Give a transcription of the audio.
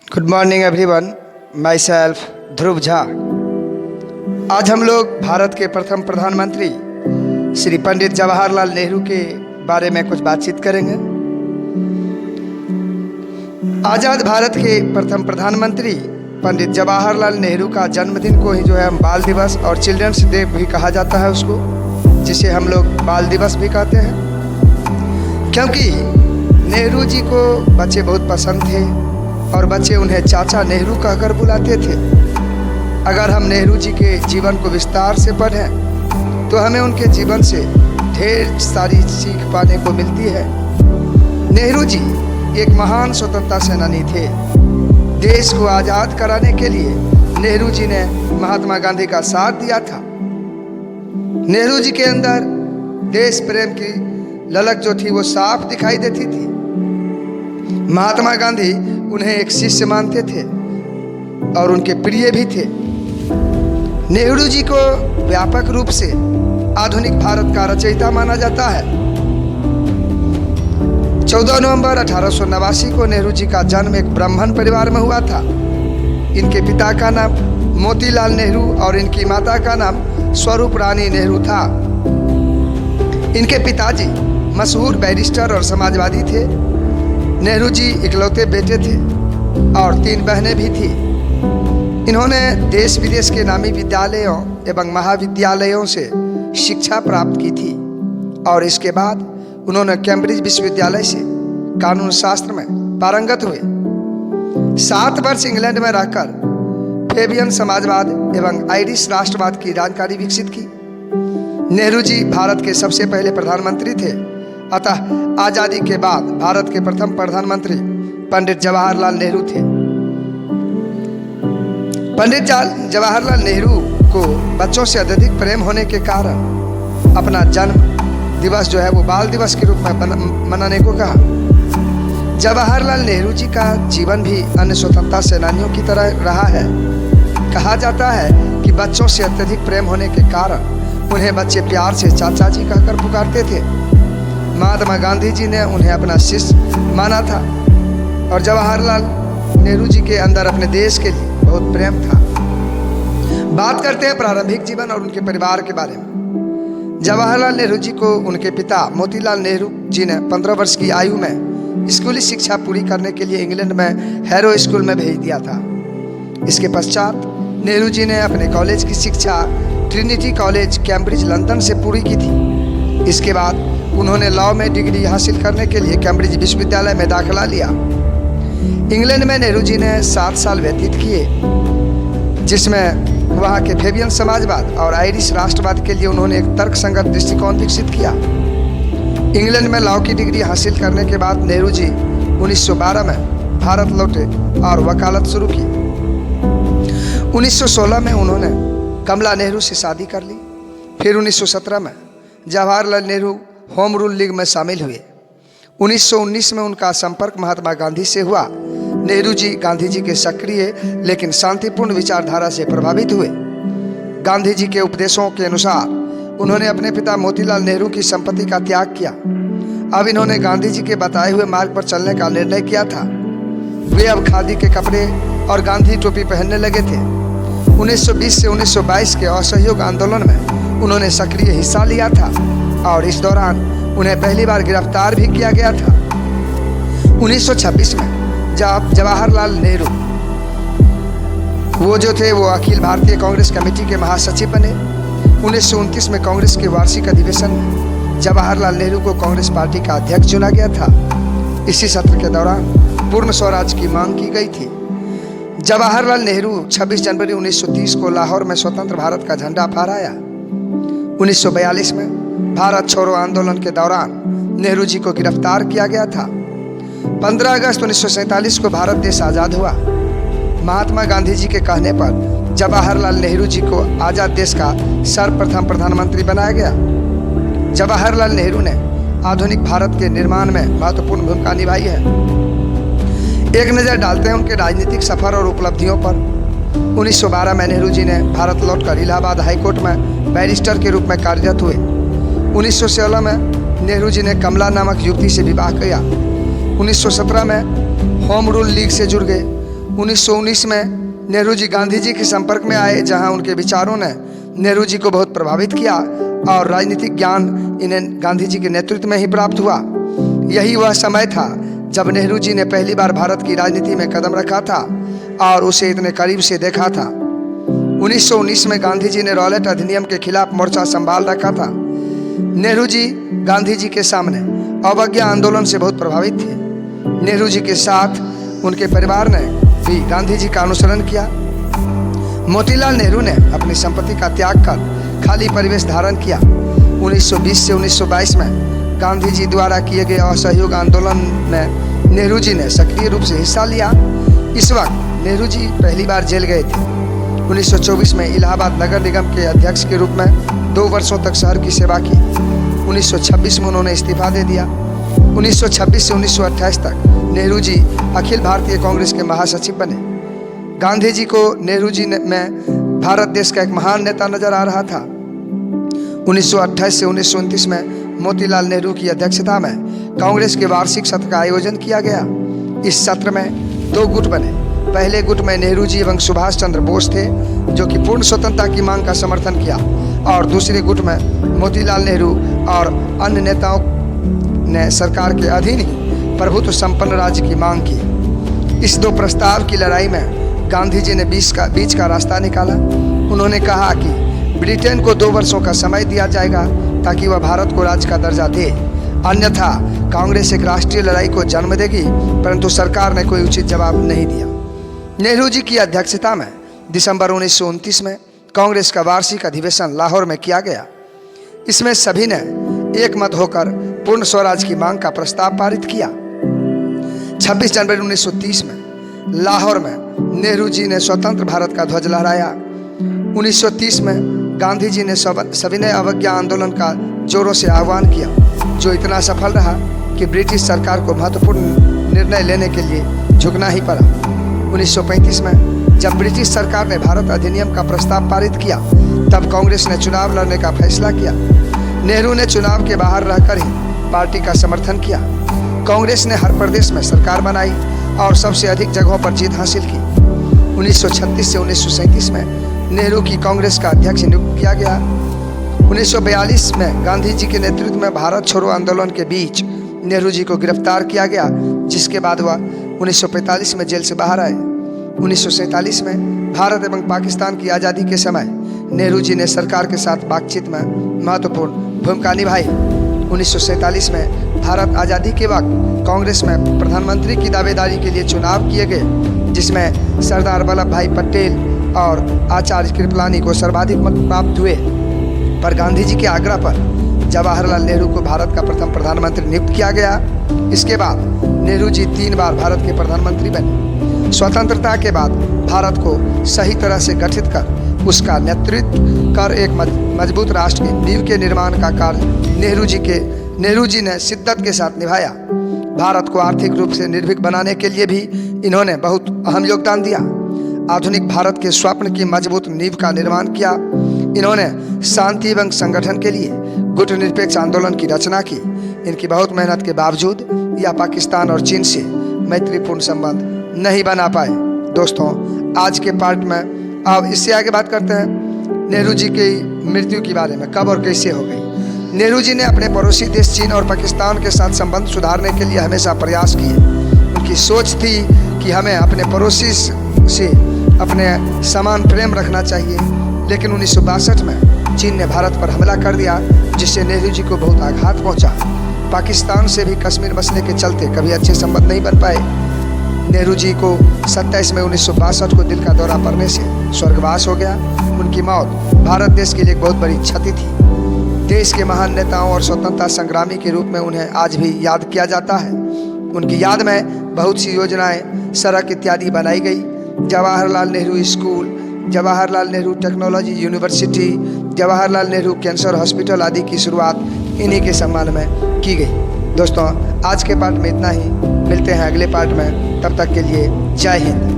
Good morning everyone, myself Dhruv Jha. आज हम लोग भारत के प्रथम प्रधानमंत्री श्री पंडित जवाहरलाल नेहरू के बारे में कुछ बातचीत करेंगे। आज़ाद भारत के प्रथम प्रधानमंत्री पंडित जवाहरलाल नेहरू का जन्मदिन को ही जो है हम बाल दिवस और चिल्ड्रंस डे भी कहा जाता है उसको, जिसे हम लोग बाल दिवस भी कहते हैं, क्योंकि नेहरू जी को बच्चे बहुत पसंद थे और बच्चे उन्हें चाचा नेहरू कहकर बुलाते थे। अगर हम नेहरू जी के जीवन को विस्तार से पढ़ें तो हमें उनके जीवन से ढेर सारी सीख पाने को मिलती है। नेहरू जी एक महान स्वतंत्रता सेनानी थे। देश को आज़ाद कराने के लिए नेहरू जी ने महात्मा गांधी का साथ दिया था। नेहरू जी के अंदर देश प्रेम की ललक जो थी वो साफ दिखाई देती थी। महात्मा गांधी उन्हें एक शिष्य मानते थे और उनके प्रिय भी थे। नेहरू जी को व्यापक रूप से आधुनिक भारत का रचयिता माना जाता है। 14 नवंबर 1889 को नेहरू जी का जन्म एक ब्राह्मण परिवार में हुआ था। इनके पिता का नाम मोतीलाल नेहरू और इनकी माता का नाम स्वरूप रानी नेहरू था। इनके पिताजी मशहूर बैरिस्टर और समाजवादी थे। नेहरू जी इकलौते बेटे थे और 3 बहनें भी थी। इन्होंने देश विदेश के नामी विद्यालयों एवं महाविद्यालयों से शिक्षा प्राप्त की थी और इसके बाद उन्होंने कैम्ब्रिज विश्वविद्यालय से कानून शास्त्र में पारंगत हुए। 7 वर्ष इंग्लैंड में रहकर फेबियन समाजवाद एवं आयरिश राष्ट्रवाद की जानकारी विकसित की। नेहरू जी भारत के सबसे पहले प्रधानमंत्री थे। अतः आज़ादी के बाद भारत के प्रथम प्रधानमंत्री पंडित जवाहरलाल नेहरू थे। पंडित जवाहरलाल नेहरू को बच्चों से अत्यधिक प्रेम होने के कारण अपना जन्म दिवस जो है वो बाल दिवस के रूप में मनाने को कहा। जवाहरलाल नेहरू जी का जीवन भी अन्य स्वतंत्रता सेनानियों की तरह रहा है। कहा जाता है कि बच्चों से अत्यधिक प्रेम होने के कारण उन्हें बच्चे प्यार से चाचा जी कहकर पुकारते थे। महात्मा गांधी जी ने उन्हें अपना शिष्य माना था और जवाहरलाल नेहरू जी के अंदर अपने देश के लिए बहुत प्रेम था। बात करते हैं प्रारंभिक जीवन और उनके परिवार के बारे में। जवाहरलाल नेहरू जी को उनके पिता मोतीलाल नेहरू जी ने 15 वर्ष की आयु में स्कूली शिक्षा पूरी करने के लिए इंग्लैंड में हैरो स्कूल में भेज दिया था। इसके पश्चात नेहरू जी ने अपने कॉलेज की शिक्षा ट्रिनिटी कॉलेज कैम्ब्रिज लंदन से पूरी की थी। इसके बाद उन्होंने लॉ में डिग्री हासिल करने के लिए कैम्ब्रिज विश्वविद्यालय में दाखिला लिया। इंग्लैंड में नेहरू जी ने 7 साल व्यतीत किए, जिसमें वहाँ के फेबियन समाजवाद और आयरिश राष्ट्रवाद के लिए उन्होंने एक तर्कसंगत दृष्टिकोण विकसित किया। इंग्लैंड में लॉ की डिग्री हासिल करने के बाद नेहरू जी 1912 में भारत लौटे और वकालत शुरू की। 1916 में उन्होंने कमला नेहरू से शादी कर ली। फिर 1917 में Jawaharlal Nehru home rule league में शामिल हुए। 1919 में उनका संपर्क महात्मा गांधी से हुआ। नेहरू जी गांधी जी के सक्रिय लेकिन शांतिपूर्ण विचारधारा से प्रभावित हुए। गांधी जी के उपदेशों के अनुसार उन्होंने अपने पिता मोतीलाल नेहरू की संपत्ति का त्याग किया। अब इन्होंने गांधी जी के बताए हुए मार्ग पर चलने का निर्णय किया था। वे अब खादी के कपड़े और गांधी टोपी पहनने लगे थे। 1920 से 1922 के असहयोग आंदोलन में उन्होंने सक्रिय हिस्सा लिया था और इस दौरान उन्हें पहली बार गिरफ्तार भी किया गया था। 1926 में जब जवाहरलाल नेहरू वो जो थे वो अखिल भारतीय कांग्रेस कमेटी के महासचिव बने। 1929 में कांग्रेस के वार्षिक अधिवेशन में जवाहरलाल नेहरू को कांग्रेस पार्टी का अध्यक्ष चुना गया था। इसी सत्र के दौरान पूर्ण स्वराज की मांग की गई थी। जवाहरलाल नेहरू 26 जनवरी 1930 को लाहौर में स्वतंत्र भारत का झंडा फहराया। 1942 में भारत छोड़ो आंदोलन के दौरान नेहरू जी को गिरफ्तार किया गया था। 15 अगस्त 1947 को भारत देश आज़ाद हुआ। महात्मा गांधी जी के कहने पर जवाहरलाल नेहरू जी को आज़ाद देश का सर्वप्रथम प्रधानमंत्री बनाया गया। जवाहरलाल नेहरू ने आधुनिक भारत के निर्माण में महत्वपूर्ण भूमिका निभाई है। एक नज़र डालते हैं उनके राजनीतिक सफर और उपलब्धियों पर। 1912 में नेहरू जी ने भारत लौटकर इलाहाबाद हाईकोर्ट में बैरिस्टर के रूप में कार्यरत हुए। 1916 में नेहरू जी ने कमला नामक युवती से विवाह किया। 1917 में होम रूल लीग से जुड़ गए। 1919 में नेहरू जी गांधी जी के संपर्क में आए, जहां उनके विचारों ने नेहरू जी को बहुत प्रभावित किया और राजनीतिक ज्ञान इन्हें गांधी जी के नेतृत्व में ही प्राप्त हुआ। यही वह समय था जब नेहरू जी ने पहली बार भारत की राजनीति में कदम रखा था और उसे इतने करीब से देखा था। 1919 में गांधी जी ने रॉलेट अधिनियम के खिलाफ मोर्चा संभाल रखा था। नेहरू जी गांधी जी के सामने अवज्ञा आंदोलन से बहुत प्रभावित थे। नेहरू जी के साथ उनके परिवार ने भी गांधी जी का अनुसरण किया। मोतीलाल नेहरू ने अपनी संपत्ति का त्याग कर खाली परिवेश धारण किया। 1920 से 1922 में गांधी जी द्वारा किए गए असहयोग आंदोलन में नेहरू जी ने सक्रिय रूप से हिस्सा लिया। इस वक्त नेहरू जी पहली बार जेल गए थे। 1924 में इलाहाबाद नगर निगम के अध्यक्ष के रूप में 2 वर्षों तक शहर की सेवा की। 1926 में उन्होंने इस्तीफा दे दिया। 1926 से 1928 तक नेहरू जी अखिल भारतीय कांग्रेस के महासचिव बने। गांधी जी को नेहरू जी में भारत देश का एक महान नेता नजर आ रहा था। 1928 से 1929 में मोतीलाल नेहरू की अध्यक्षता में कांग्रेस के वार्षिक सत्र का आयोजन किया गया। इस सत्र में 2 गुट बने। पहले गुट में नेहरू जी एवं सुभाष चंद्र बोस थे, जो कि पूर्ण स्वतंत्रता की मांग का समर्थन किया, और दूसरे गुट में मोतीलाल नेहरू और अन्य नेताओं ने सरकार के अधीन ही प्रभुत्व संपन्न राज्य की मांग की। इस 2 प्रस्ताव की लड़ाई में गांधी जी ने बीच का रास्ता निकाला। उन्होंने कहा कि ब्रिटेन को 2 वर्षों का समय दिया जाएगा ताकि वह भारत को राज्य का दर्जा दे, अन्यथा कांग्रेस एक राष्ट्रीय लड़ाई को जन्म देगी, परंतु सरकार ने कोई उचित जवाब नहीं दिया। नेहरू जी की अध्यक्षता में दिसंबर 1929 में कांग्रेस का वार्षिक अधिवेशन लाहौर में किया गया। इसमें सभी ने एक मत होकर पूर्ण स्वराज की मांग का प्रस्ताव पारित किया। 26 जनवरी 1930 में लाहौर में नेहरू जी ने स्वतंत्र भारत का ध्वज लहराया। 1930 में गांधी जी ने सविनय अवज्ञा आंदोलन का जोरों से आह्वान किया, जो इतना सफल रहा कि ब्रिटिश सरकार को महत्वपूर्ण निर्णय लेने के लिए झुकना ही पड़ा। 1935 में जब ब्रिटिश सरकार ने भारत अधिनियम का प्रस्ताव पारित किया, तब कांग्रेस ने चुनाव लड़ने का फैसला किया। नेहरू ने चुनाव के बाहर रहकर ही पार्टी का समर्थन किया। कांग्रेस ने हर प्रदेश में सरकार बनाई और सबसे अधिक जगहों पर जीत हासिल की। 1936 से 1937 में नेहरू की कांग्रेस का अध्यक्ष नियुक्त किया गया। 1942 में गांधी जी के नेतृत्व में भारत छोड़ो आंदोलन के बीच नेहरू जी को गिरफ्तार किया गया, जिसके बाद वह 1945 में जेल से बाहर आए। 1947 में भारत एवं पाकिस्तान की आज़ादी के समय नेहरू जी ने सरकार के साथ बातचीत में महत्वपूर्ण भूमिका निभाई। 1947 में भारत आज़ादी के वक्त कांग्रेस में प्रधानमंत्री की दावेदारी के लिए चुनाव किए गए, जिसमें सरदार वल्लभ भाई पटेल और आचार्य कृपलानी को सर्वाधिक मत प्राप्त हुए। पर गांधी जी के आग्रह पर जवाहरलाल नेहरू को भारत का प्रथम प्रधानमंत्री नियुक्त किया गया। इसके बाद नेहरू जी 3 बार भारत के प्रधानमंत्री बने। स्वतंत्रता के बाद भारत को सही तरह से गठित कर उसका नेतृत्व कर एक मजबूत राष्ट्र की नींव के निर्माण का कार्य नेहरू जी ने शिद्दत के साथ निभाया। भारत को आर्थिक रूप से निर्भीक बनाने के लिए भी इन्होंने बहुत अहम योगदान दिया। आधुनिक भारत के स्वप्न की मजबूत नींव का निर्माण किया। इन्होंने शांति एवं संगठन के लिए गुट निरपेक्ष आंदोलन की रचना की। इनकी बहुत मेहनत के बावजूद यह पाकिस्तान और चीन से मैत्रीपूर्ण संबंध नहीं बना पाए। दोस्तों, आज के पार्ट में अब इससे आगे बात करते हैं नेहरू जी की मृत्यु के बारे में, कब और कैसे हो गई। नेहरू जी ने अपने पड़ोसी देश चीन और पाकिस्तान के साथ संबंध सुधारने के लिए हमेशा प्रयास किए। उनकी सोच थी कि हमें अपने पड़ोसी से अपने समान प्रेम रखना चाहिए, लेकिन 1962 में चीन ने भारत पर हमला कर दिया, जिससे नेहरू जी को बहुत आघात पहुंचा। पाकिस्तान से भी कश्मीर मसले के चलते कभी अच्छे संबंध नहीं बन पाए। नेहरू जी को 27 मई 1962 को दिल का दौरा पड़ने से स्वर्गवास हो गया। उनकी मौत भारत देश के लिए एक बहुत बड़ी क्षति थी। देश के महान नेताओं और स्वतंत्रता संग्रामी के रूप में उन्हें आज भी याद किया जाता है। उनकी याद में बहुत सी योजनाएं, सड़क इत्यादि बनाई गई। Jawaharlal Nehru school, Jawaharlal Nehru technology university, Jawaharlal Nehru cancer hospital आदि की शुरुआत इन्हीं के सम्मान में की गई। दोस्तों, आज के पार्ट में इतना ही। मिलते हैं अगले पार्ट में, तब तक के लिए जय हिंद।